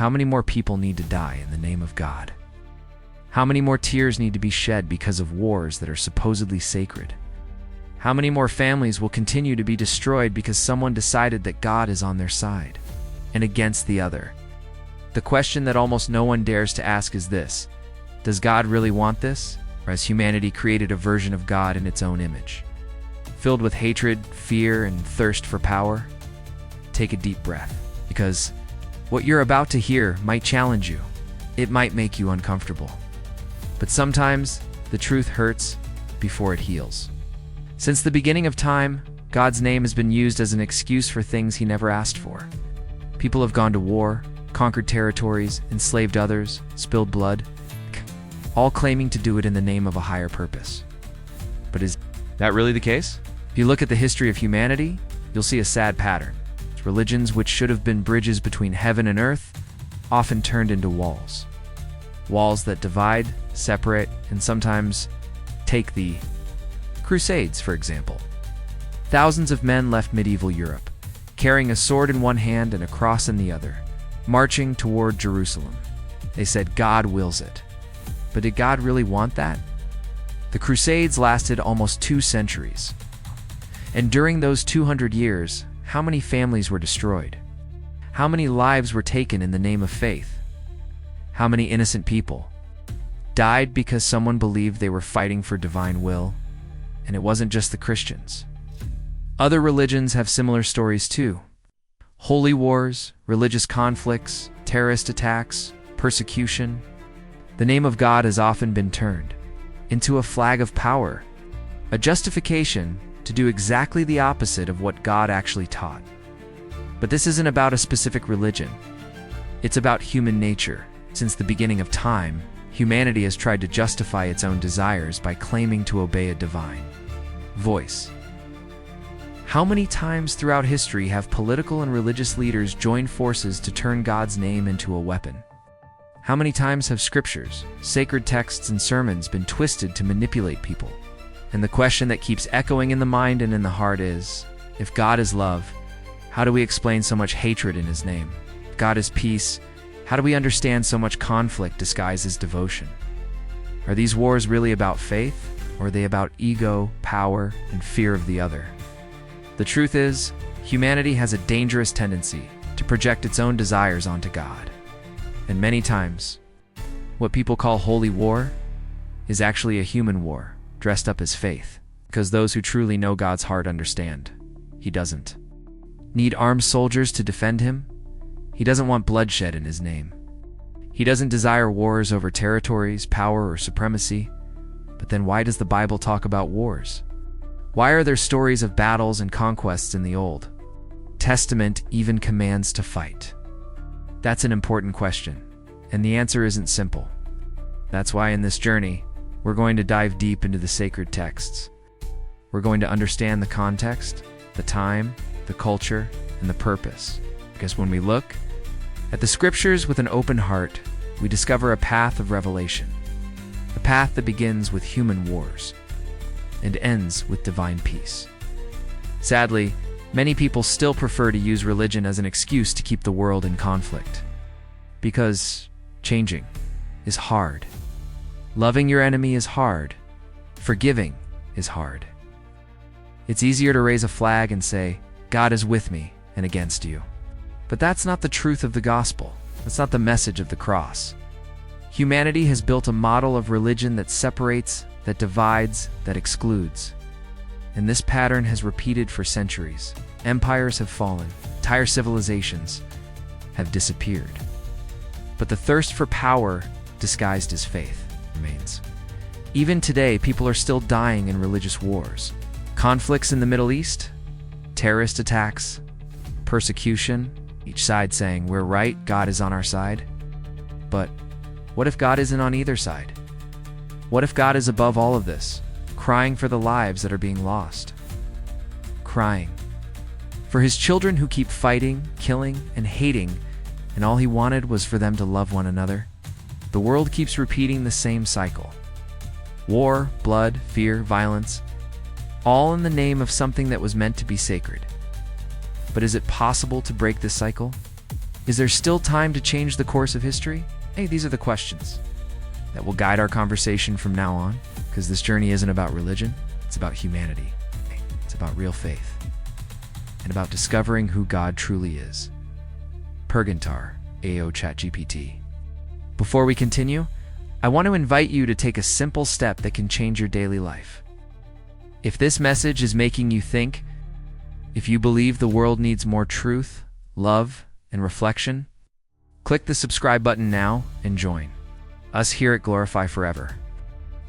How many more people need to die in the name of God? How many more tears need to be shed because of wars that are supposedly sacred? How many more families will continue to be destroyed because someone decided that God is on their side and against the other? The question that almost no one dares to ask is this: does God really want this? Or has humanity created a version of God in its own image, filled with hatred, fear, and thirst for power? Take a deep breath, because what you're about to hear might challenge you. It might make you uncomfortable. But sometimes the truth hurts before it heals. Since the beginning of time, God's name has been used as an excuse for things he never asked for. People have gone to war, conquered territories, enslaved others, spilled blood, all claiming to do it in the name of a higher purpose. But is that really the case? If you look at the history of humanity, you'll see a sad pattern. Religions which should have been bridges between heaven and earth often turned into walls. Walls that divide, separate, and sometimes take the Crusades, for example. Thousands of men left medieval Europe, carrying a sword in one hand and a cross in the other, marching toward Jerusalem. They said God wills it. But did God really want that? The Crusades lasted almost 2 centuries. And during those 200 years, how many families were destroyed? How many lives were taken in the name of faith? How many innocent people died because someone believed they were fighting for divine will? And it wasn't just the Christians. Other religions have similar stories too. Holy wars, religious conflicts, terrorist attacks, persecution. The name of God has often been turned into a flag of power, a justification to do exactly the opposite of what God actually taught. But this isn't about a specific religion. It's about human nature. Since the beginning of time, humanity has tried to justify its own desires by claiming to obey a divine voice. How many times throughout history have political and religious leaders joined forces to turn God's name into a weapon? How many times have scriptures, sacred texts, and sermons been twisted to manipulate people? And the question that keeps echoing in the mind and in the heart is, if God is love, how do we explain so much hatred in his name? If God is peace, how do we understand so much conflict disguised as devotion? Are these wars really about faith, or are they about ego, power, and fear of the other? The truth is, humanity has a dangerous tendency to project its own desires onto God. And many times, what people call holy war is actually a human war, dressed up as faith, because those who truly know God's heart understand. He doesn't need armed soldiers to defend him. He doesn't want bloodshed in his name. He doesn't desire wars over territories, power, or supremacy. But then why does the Bible talk about wars? Why are there stories of battles and conquests in the Old Testament, even commands to fight? That's an important question, and the answer isn't simple. That's why in this journey, we're going to dive deep into the sacred texts. We're going to understand the context, the time, the culture, and the purpose. Because when we look at the scriptures with an open heart, we discover a path of revelation. A path that begins with human wars and ends with divine peace. Sadly, many people still prefer to use religion as an excuse to keep the world in conflict. Because changing is hard. Loving your enemy is hard. Forgiving is hard. It's easier to raise a flag and say, God is with me and against you. But that's not the truth of the gospel. That's not the message of the cross. Humanity has built a model of religion that separates, that divides, that excludes. And this pattern has repeated for centuries. Empires have fallen. Entire civilizations have disappeared. But the thirst for power, disguised as faith, remains. Even today, people are still dying in religious wars. Conflicts in the Middle East, terrorist attacks, persecution, each side saying, we're right, God is on our side. But what if God isn't on either side? What if God is above all of this, crying for the lives that are being lost? Crying for his children who keep fighting, killing, and hating, and all he wanted was for them to love one another? The world keeps repeating the same cycle. War, blood, fear, violence, all in the name of something that was meant to be sacred. But is it possible to break this cycle? Is there still time to change the course of history? Hey, these are the questions that will guide our conversation from now on, because this journey isn't about religion, it's about humanity. It's about real faith, and about discovering who God truly is. Purgantar, AO ChatGPT. Before we continue, I want to invite you to take a simple step that can change your daily life. If this message is making you think, if you believe the world needs more truth, love, and reflection, click the subscribe button now and join us here at Glorify Forever.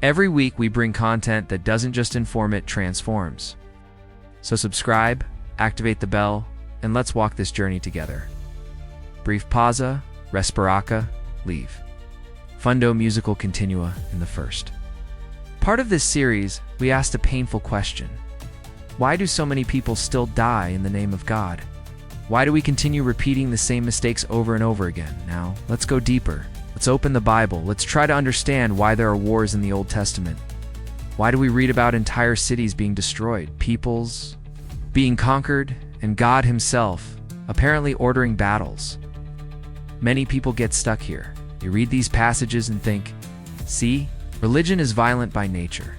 Every week we bring content that doesn't just inform, it transforms. So subscribe, activate the bell, and let's walk this journey together. Brief pausa, respiraca, leave. Fundo musical continua in the first. Part of this series, we asked a painful question. Why do so many people still die in the name of God? Why do we continue repeating the same mistakes over and over again? Now, let's go deeper. Let's open the Bible. Let's try to understand why there are wars in the Old Testament. Why do we read about entire cities being destroyed, peoples being conquered, and God Himself apparently ordering battles? Many people get stuck here. You read these passages and think, see, religion is violent by nature,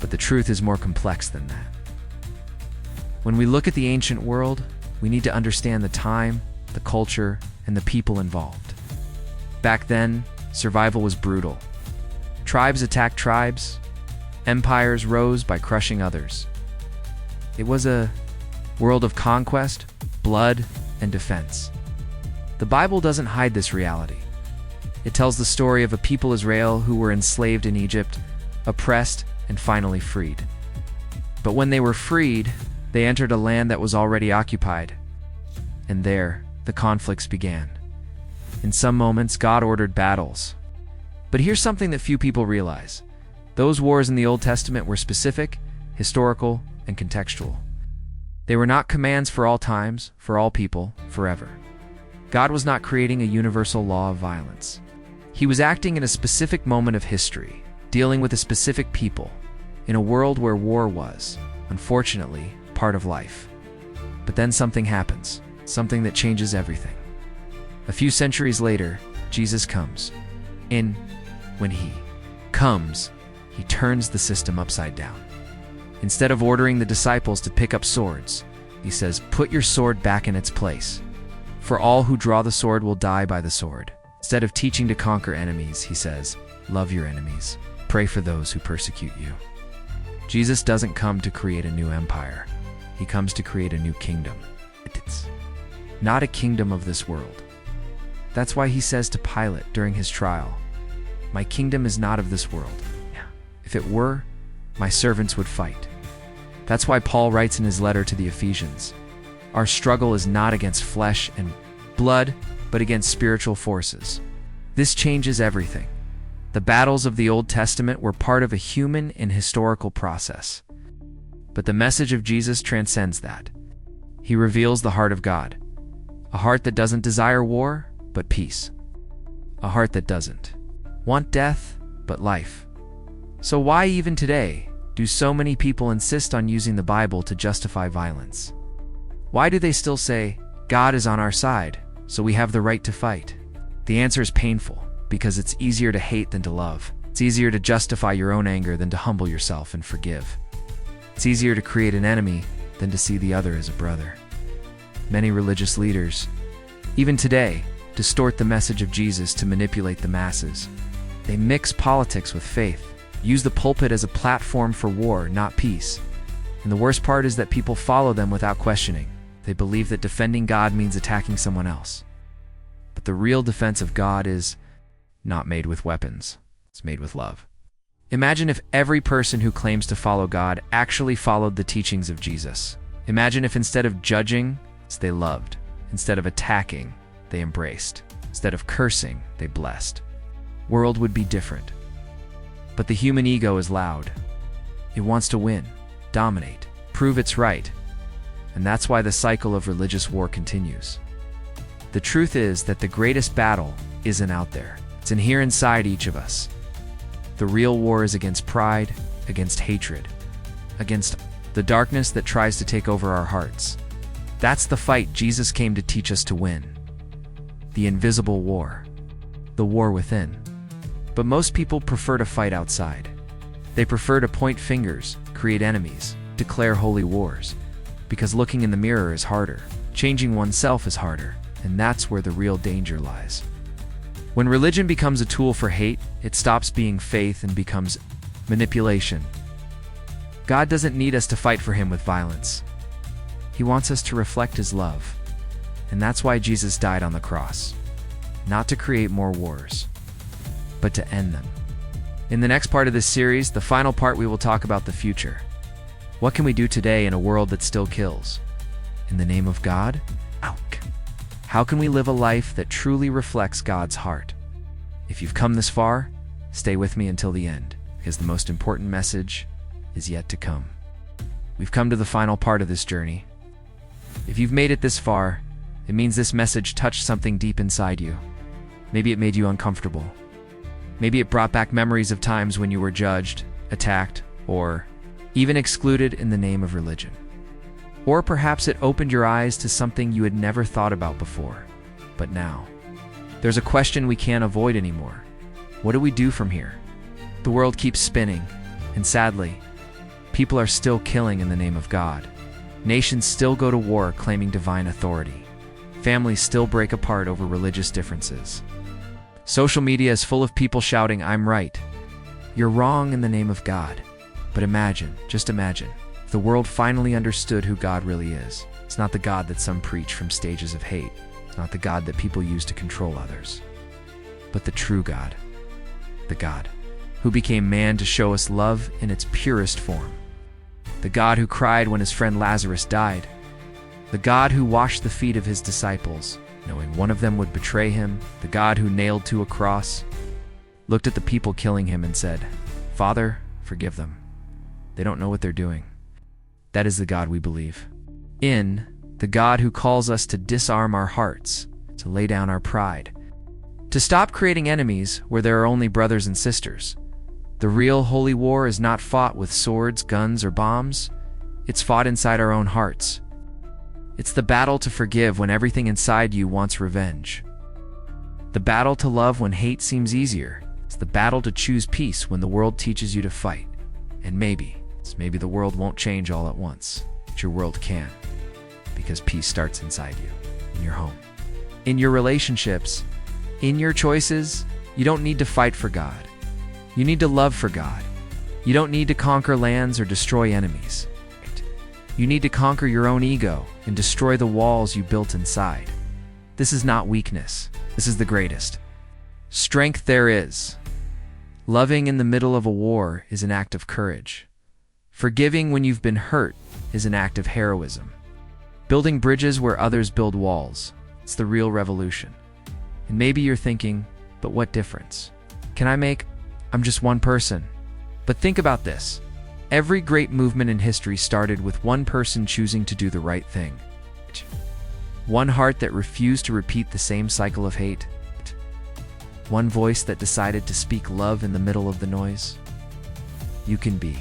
but the truth is more complex than that. When we look at the ancient world, we need to understand the time, the culture, and the people involved. Back then, survival was brutal. Tribes attacked tribes. Empires rose by crushing others. It was a world of conquest, blood, and defense. The Bible doesn't hide this reality. It tells the story of a people, Israel, who were enslaved in Egypt, oppressed, and finally freed. But when they were freed, they entered a land that was already occupied. And there, the conflicts began. In some moments, God ordered battles. But here's something that few people realize. Those wars in the Old Testament were specific, historical, and contextual. They were not commands for all times, for all people, forever. God was not creating a universal law of violence. He was acting in a specific moment of history, dealing with a specific people, in a world where war was, unfortunately, part of life. But then something happens, something that changes everything. A few centuries later, Jesus comes. When He comes, He turns the system upside down. Instead of ordering the disciples to pick up swords, He says, "Put your sword back in its place. For all who draw the sword will die by the sword." Instead of teaching to conquer enemies, He says, "Love your enemies. Pray for those who persecute you." Jesus doesn't come to create a new empire. He comes to create a new kingdom. It's not a kingdom of this world. That's why He says to Pilate during His trial, "My kingdom is not of this world. If it were, my servants would fight." That's why Paul writes in his letter to the Ephesians, "Our struggle is not against flesh and blood, but against spiritual forces." This changes everything. The battles of the Old Testament were part of a human and historical process. But the message of Jesus transcends that. He reveals the heart of God, a heart that doesn't desire war, but peace. A heart that doesn't want death, but life. So why even today do so many people insist on using the Bible to justify violence? Why do they still say, God is on our side, so we have the right to fight? The answer is painful, because it's easier to hate than to love. It's easier to justify your own anger than to humble yourself and forgive. It's easier to create an enemy than to see the other as a brother. Many religious leaders, even today, distort the message of Jesus to manipulate the masses. They mix politics with faith, use the pulpit as a platform for war, not peace. And the worst part is that people follow them without questioning. They believe that defending God means attacking someone else. But the real defense of God is not made with weapons. It's made with love. Imagine if every person who claims to follow God actually followed the teachings of Jesus. Imagine if instead of judging, they loved. Instead of attacking, they embraced. Instead of cursing, they blessed. World would be different. But the human ego is loud. It wants to win, dominate, prove it's right. And that's why the cycle of religious war continues. The truth is that the greatest battle isn't out there. It's in here inside each of us. The real war is against pride, against hatred, against the darkness that tries to take over our hearts. That's the fight Jesus came to teach us to win. the invisible war, the war within. But most people prefer to fight outside. They prefer to point fingers, create enemies, declare holy wars, because looking in the mirror is harder, changing oneself is harder, and that's where the real danger lies. When religion becomes a tool for hate, it stops being faith and becomes manipulation. God doesn't need us to fight for him with violence. He wants us to reflect his love. And that's why Jesus died on the cross. Not to create more wars, but to end them. In the next part of this series, the final part, we will talk about the future. What can we do today in a world that still kills? In the name of God? How can we live a life that truly reflects God's heart? If you've come this far, stay with me until the end, because the most important message is yet to come. We've come to the final part of this journey. If you've made it this far, it means this message touched something deep inside you. Maybe it made you uncomfortable. Maybe it brought back memories of times when you were judged, attacked, or even excluded in the name of religion. Or perhaps it opened your eyes to something you had never thought about before. But now, there's a question we can't avoid anymore. What do we do from here? The world keeps spinning, and sadly, people are still killing in the name of God. Nations still go to war claiming divine authority. Families still break apart over religious differences. Social media is full of people shouting, "I'm right. You're wrong," in the name of God. But imagine, just imagine, if the world finally understood who God really is. It's not the God that some preach from stages of hate. It's not the God that people use to control others. But the true God. The God who became man to show us love in its purest form. The God who cried when his friend Lazarus died. The God who washed the feet of his disciples, knowing one of them would betray him. The God who nailed to a cross, looked at the people killing him and said, "Father, forgive them. They don't know what they're doing." That is the God we believe in, the God who calls us to disarm our hearts, to lay down our pride, to stop creating enemies where there are only brothers and sisters. The real holy war is not fought with swords, guns, or bombs. It's fought inside our own hearts. It's the battle to forgive when everything inside you wants revenge. The battle to love when hate seems easier. It's the battle to choose peace when the world teaches you to fight. And maybe the world won't change all at once, but your world can. Because peace starts inside you, in your home, in your relationships, in your choices. You don't need to fight for God. You need to love for God. You don't need to conquer lands or destroy enemies. You need to conquer your own ego and destroy the walls you built inside. This is not weakness. This is the greatest strength there is. Loving in the middle of a war is an act of courage. Forgiving when you've been hurt is an act of heroism. Building bridges where others build walls. It's the real revolution. And maybe you're thinking, but what difference can I make? I'm just one person. But think about this. Every great movement in history started with one person choosing to do the right thing. One heart that refused to repeat the same cycle of hate. One voice that decided to speak love in the middle of the noise. You can be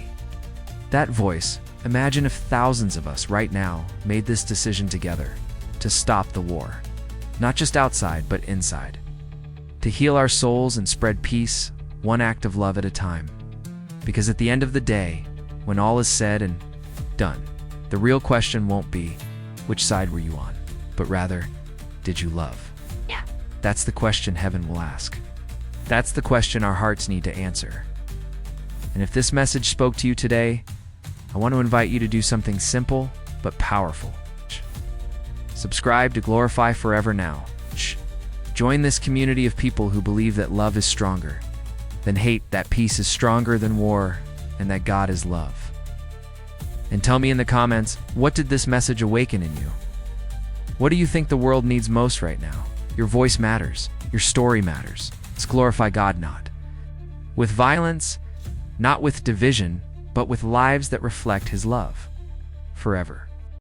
that voice. Imagine if thousands of us right now made this decision together to stop the war. Not just outside, but inside. To heal our souls and spread peace, one act of love at a time. Because at the end of the day, when all is said and done, the real question won't be, which side were you on? But rather, did you love? Yeah. That's the question heaven will ask. That's the question our hearts need to answer. And if this message spoke to you today, I want to invite you to do something simple but powerful. Subscribe to Glorify Forever now. Join this community of people who believe that love is stronger than hate, that peace is stronger than war, and that God is love. And tell me in the comments, what did this message awaken in you? What do you think the world needs most right now? Your voice matters. Your story matters. Let's glorify God, not with violence, not with division, but with lives that reflect His love forever.